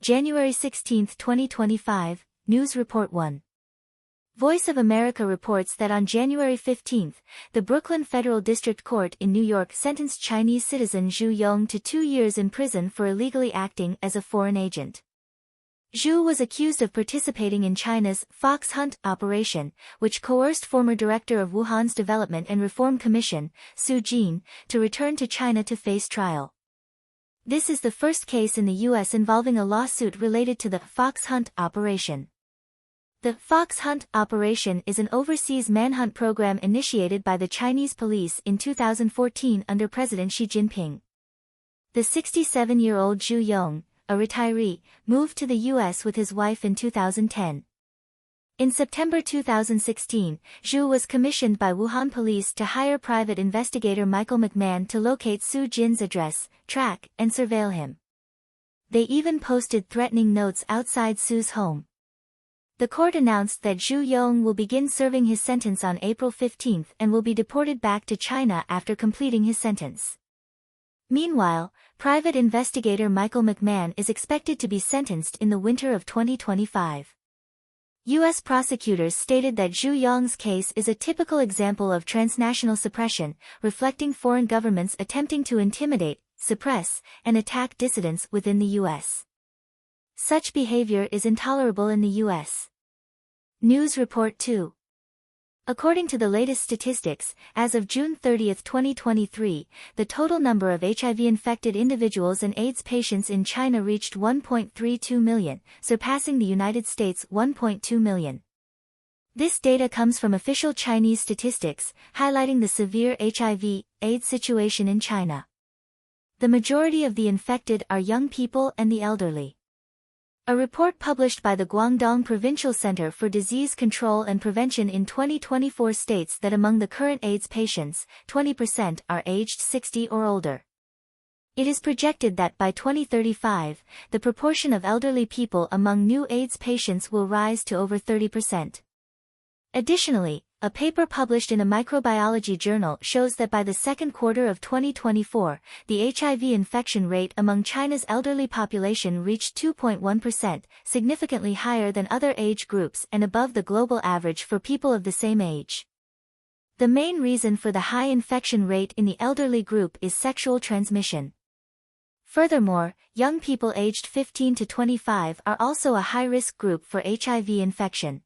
January 16, 2025, News Report 1. Voice of America reports that on January 15, the Brooklyn Federal District Court in New York sentenced Chinese citizen Zhu Yong to 2 years in prison for illegally acting as a foreign agent. Zhu was accused of participating in China's Fox Hunt operation, which coerced former director of Wuhan's Development and Reform Commission, Su Jin, to return to China to face trial. This is the first case in the U.S. involving a lawsuit related to the Fox Hunt operation. The Fox Hunt operation is an overseas manhunt program initiated by the Chinese police in 2014 under President Xi Jinping. The 67-year-old Zhu Yong, a retiree, moved to the U.S. with his wife in 2010. In September 2016, Zhu was commissioned by Wuhan police to hire private investigator Michael McMahon to locate Su Jin's address, track, and surveil him. They even posted threatening notes outside Su's home. The court announced that Zhu Yong will begin serving his sentence on April 15 and will be deported back to China after completing his sentence. Meanwhile, private investigator Michael McMahon is expected to be sentenced in the winter of 2025. U.S. prosecutors stated that Zhu Yong's case is a typical example of transnational suppression, reflecting foreign governments attempting to intimidate, suppress, and attack dissidents within the U.S. Such behavior is intolerable in the U.S. News Report 2. According to the latest statistics, as of June 30, 2023, the total number of HIV-infected individuals and AIDS patients in China reached 1.32 million, surpassing the United States' 1.2 million. This data comes from official Chinese statistics, highlighting the severe HIV/AIDS situation in China. The majority of the infected are young people and the elderly. A report published by the Guangdong Provincial Center for Disease Control and Prevention in 2024 states that among the current AIDS patients, 20% are aged 60 or older. It is projected that by 2035, the proportion of elderly people among new AIDS patients will rise to over 30%. Additionally, a paper published in a microbiology journal shows that by the second quarter of 2024, the HIV infection rate among China's elderly population reached 2.1%, significantly higher than other age groups and above the global average for people of the same age. The main reason for the high infection rate in the elderly group is sexual transmission. Furthermore, young people aged 15 to 25 are also a high-risk group for HIV infection.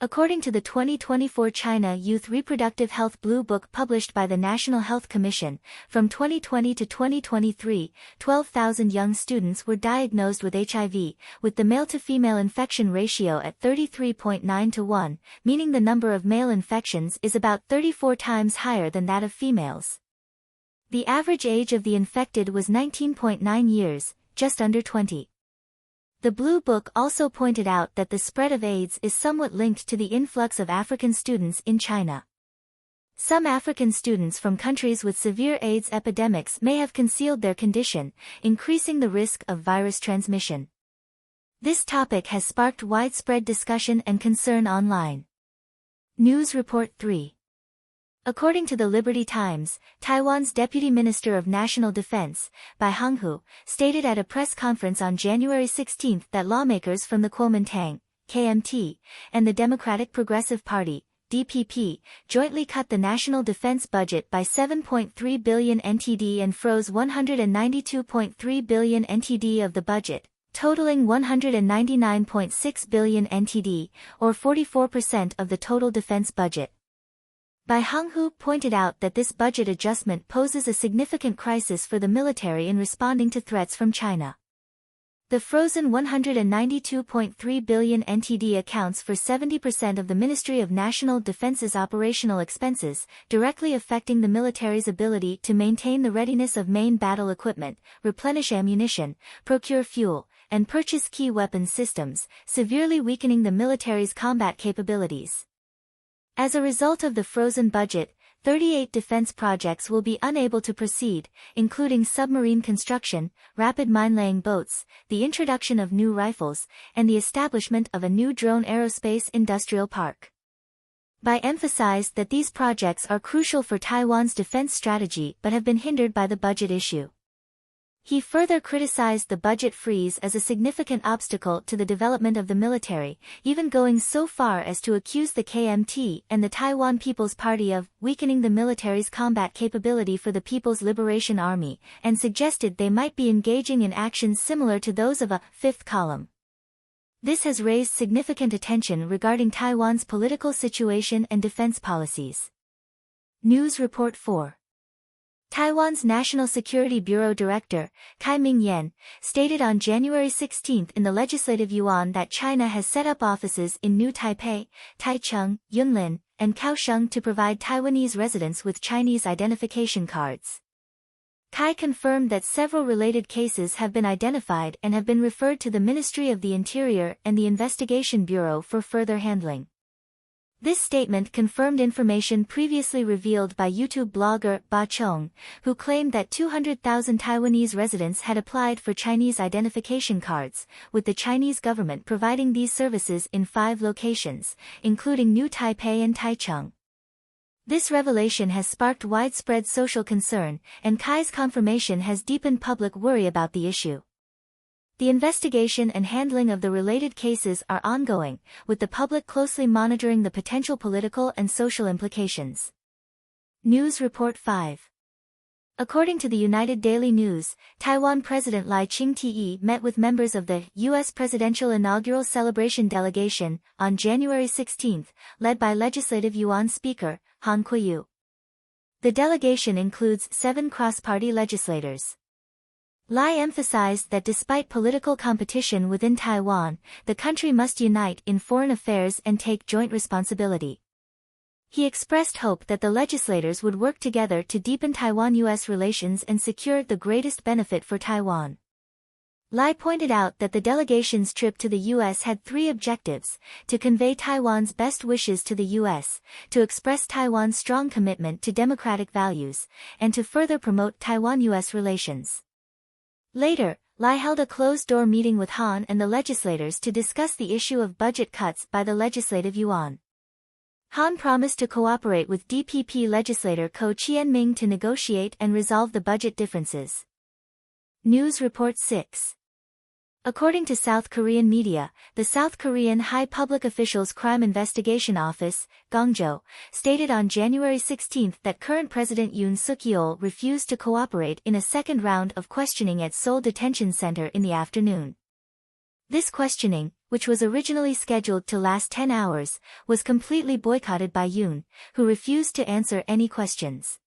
According to the 2024 China Youth Reproductive Health Blue Book published by the National Health Commission, from 2020 to 2023, 12,000 young students were diagnosed with HIV, with the male-to-female infection ratio at 33.9 to 1, meaning the number of male infections is about 34 times higher than that of females. The average age of the infected was 19.9 years, just under 20. The Blue Book also pointed out that the spread of AIDS is somewhat linked to the influx of African students in China. Some African students from countries with severe AIDS epidemics may have concealed their condition, increasing the risk of virus transmission. This topic has sparked widespread discussion and concern online. News Report 3. According to the Liberty Times, Taiwan's Deputy Minister of National Defense, Bai Honghu, stated at a press conference on January 16 that lawmakers from the Kuomintang, KMT, and the Democratic Progressive Party, DPP, jointly cut the national defense budget by 7.3 billion NTD and froze 192.3 billion NTD of the budget, totaling 199.6 billion NTD, or 44% of the total defense budget. Bai Honghu pointed out that this budget adjustment poses a significant crisis for the military in responding to threats from China. The frozen 192.3 billion NTD accounts for 70% of the Ministry of National Defense's operational expenses, directly affecting the military's ability to maintain the readiness of main battle equipment, replenish ammunition, procure fuel, and purchase key weapons systems, severely weakening the military's combat capabilities. As a result of the frozen budget, 38 defense projects will be unable to proceed, including submarine construction, rapid mine-laying boats, the introduction of new rifles, and the establishment of a new drone aerospace industrial park. Bai emphasized that these projects are crucial for Taiwan's defense strategy but have been hindered by the budget issue. He further criticized the budget freeze as a significant obstacle to the development of the military, even going so far as to accuse the KMT and the Taiwan People's Party of weakening the military's combat capability for the People's Liberation Army, and suggested they might be engaging in actions similar to those of a fifth column. This has raised significant attention regarding Taiwan's political situation and defense policies. News Report 4. Taiwan's National Security Bureau Director, Kai Ming-yen, stated on January 16 in the Legislative Yuan that China has set up offices in New Taipei, Taichung, Yunlin, and Kaohsiung to provide Taiwanese residents with Chinese identification cards. Kai confirmed that several related cases have been identified and have been referred to the Ministry of the Interior and the Investigation Bureau for further handling. This statement confirmed information previously revealed by YouTube blogger Ba Chong, who claimed that 200,000 Taiwanese residents had applied for Chinese identification cards, with the Chinese government providing these services in 5 locations, including New Taipei and Taichung. This revelation has sparked widespread social concern, and Kai's confirmation has deepened public worry about the issue. The investigation and handling of the related cases are ongoing, with the public closely monitoring the potential political and social implications. News Report 5. According to the United Daily News, Taiwan President Lai Ching-te met with members of the U.S. Presidential Inaugural Celebration Delegation on January 16, led by Legislative Yuan Speaker Han Kuo-yu. The delegation includes 7 cross-party legislators. Lai emphasized that despite political competition within Taiwan, the country must unite in foreign affairs and take joint responsibility. He expressed hope that the legislators would work together to deepen Taiwan-U.S. relations and secure the greatest benefit for Taiwan. Lai pointed out that the delegation's trip to the U.S. had 3 objectives: to convey Taiwan's best wishes to the U.S., to express Taiwan's strong commitment to democratic values, and to further promote Taiwan-U.S. relations. Later, Lai held a closed-door meeting with Han and the legislators to discuss the issue of budget cuts by the Legislative Yuan. Han promised to cooperate with DPP legislator Ko Chien-ming to negotiate and resolve the budget differences. News Report 6. According to South Korean media, the South Korean High Public Officials Crime Investigation Office, Gongjo, stated on January 16 that current President Yoon Suk-yeol refused to cooperate in a second round of questioning at Seoul Detention Center in the afternoon. This questioning, which was originally scheduled to last 10 hours, was completely boycotted by Yoon, who refused to answer any questions.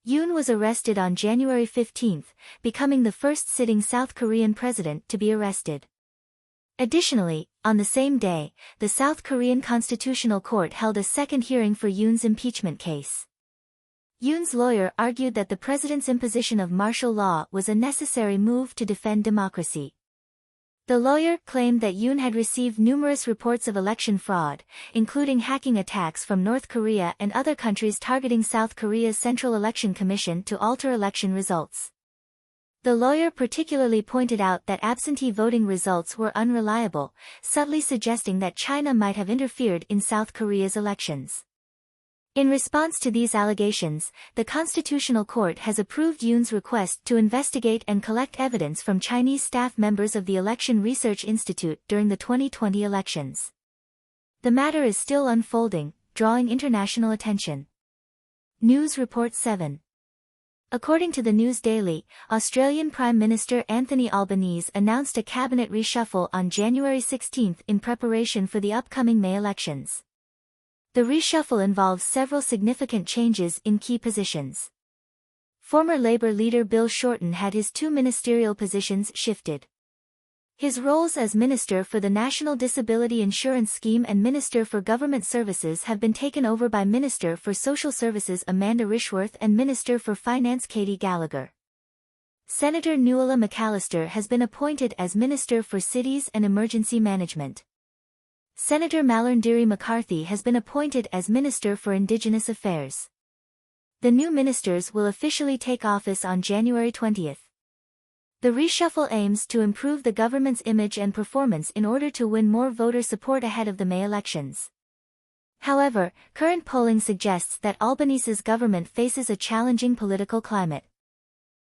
Yoon was arrested on January 15, becoming the first sitting South Korean president to be arrested. Additionally, on the same day, the South Korean Constitutional Court held a second hearing for Yoon's impeachment case. Yoon's lawyer argued that the president's imposition of martial law was a necessary move to defend democracy. The lawyer claimed that Yoon had received numerous reports of election fraud, including hacking attacks from North Korea and other countries targeting South Korea's Central Election Commission to alter election results. The lawyer particularly pointed out that absentee voting results were unreliable, subtly suggesting that China might have interfered in South Korea's elections. In response to these allegations, the Constitutional Court has approved Yoon's request to investigate and collect evidence from Chinese staff members of the Election Research Institute during the 2020 elections. The matter is still unfolding, drawing international attention. News Report 7. According to the News Daily, Australian Prime Minister Anthony Albanese announced a cabinet reshuffle on January 16 in preparation for the upcoming May elections. The reshuffle involves several significant changes in key positions. Former Labour leader Bill Shorten had his 2 ministerial positions shifted. His roles as Minister for the National Disability Insurance Scheme and Minister for Government Services have been taken over by Minister for Social Services Amanda Rishworth and Minister for Finance Katie Gallagher. Senator Nuala McAllister has been appointed as Minister for Cities and Emergency Management. Senator Malarndirri McCarthy has been appointed as Minister for Indigenous Affairs. The new ministers will officially take office on January 20. The reshuffle aims to improve the government's image and performance in order to win more voter support ahead of the May elections. However, current polling suggests that Albanese's government faces a challenging political climate.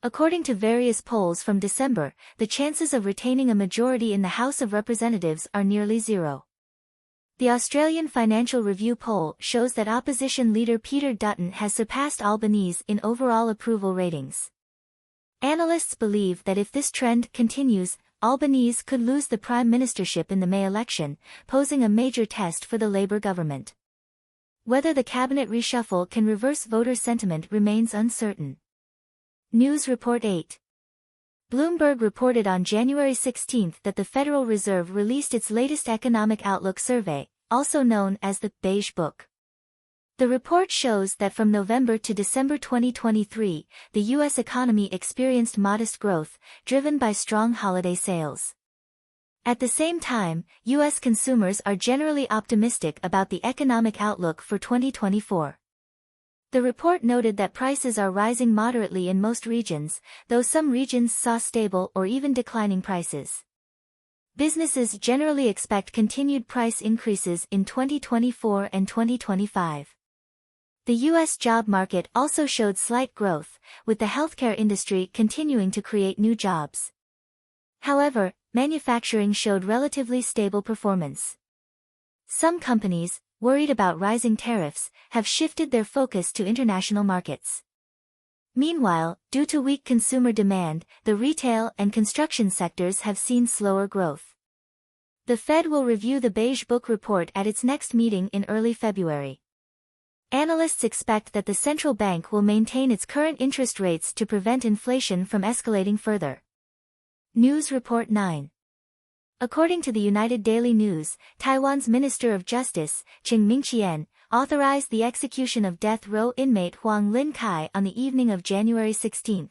According to various polls from December, the chances of retaining a majority in the House of Representatives are nearly zero. The Australian Financial Review poll shows that opposition leader Peter Dutton has surpassed Albanese in overall approval ratings. Analysts believe that if this trend continues, Albanese could lose the prime ministership in the May election, posing a major test for the Labour government. Whether the cabinet reshuffle can reverse voter sentiment remains uncertain. News Report 8. Bloomberg reported on January 16 that the Federal Reserve released its latest economic outlook survey, also known as the Beige Book. The report shows that from November to December 2023, the U.S. economy experienced modest growth, driven by strong holiday sales. At the same time, U.S. consumers are generally optimistic about the economic outlook for 2024. The report noted that prices are rising moderately in most regions, though some regions saw stable or even declining prices. Businesses generally expect continued price increases in 2024 and 2025. The U.S. job market also showed slight growth, with the healthcare industry continuing to create new jobs. However, manufacturing showed relatively stable performance. Some companies, worried about rising tariffs, have shifted their focus to international markets. Meanwhile, due to weak consumer demand, the retail and construction sectors have seen slower growth. The Fed will review the Beige Book report at its next meeting in early February. Analysts expect that the central bank will maintain its current interest rates to prevent inflation from escalating further. News Report 9. According to the United Daily News, Taiwan's Minister of Justice, Ching Mingqian, authorized the execution of death row inmate Huang Lin-kai on the evening of January 16.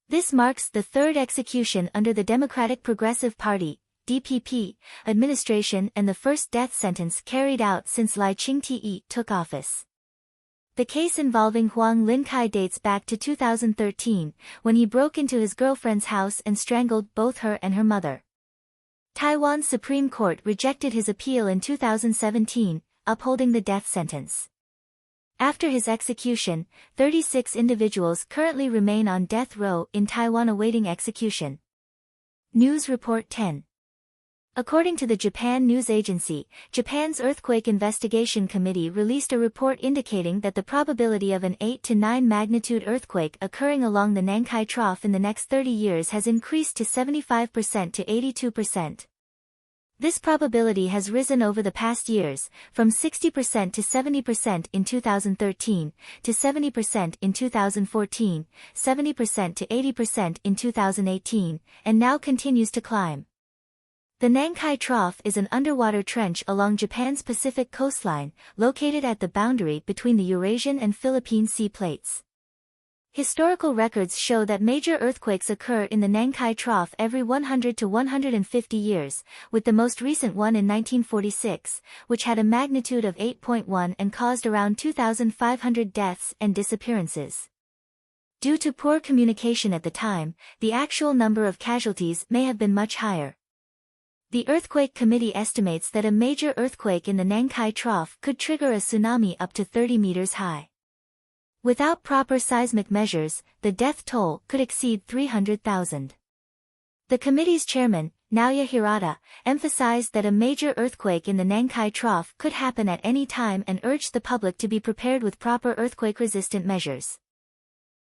This marks the third execution under the Democratic Progressive Party, DPP, administration and the first death sentence carried out since Lai Ching-te took office. The case involving Huang Lin-kai dates back to 2013, when he broke into his girlfriend's house and strangled both her and her mother. Taiwan's Supreme Court rejected his appeal in 2017, upholding the death sentence. After his execution, 36 individuals currently remain on death row in Taiwan awaiting execution. News Report 10. According to the Japan News Agency, Japan's Earthquake Investigation Committee released a report indicating that the probability of an 8 to 9 magnitude earthquake occurring along the Nankai Trough in the next 30 years has increased to 75% to 82%. This probability has risen over the past years, from 60% to 70% in 2013, to 70% in 2014, 70% to 80% in 2018, and now continues to climb. The Nankai Trough is an underwater trench along Japan's Pacific coastline, located at the boundary between the Eurasian and Philippine sea plates. Historical records show that major earthquakes occur in the Nankai Trough every 100 to 150 years, with the most recent one in 1946, which had a magnitude of 8.1 and caused around 2,500 deaths and disappearances. Due to poor communication at the time, the actual number of casualties may have been much higher. The Earthquake Committee estimates that a major earthquake in the Nankai Trough could trigger a tsunami up to 30 meters high. Without proper seismic measures, the death toll could exceed 300,000. The committee's chairman, Naoya Hirata, emphasized that a major earthquake in the Nankai Trough could happen at any time and urged the public to be prepared with proper earthquake-resistant measures.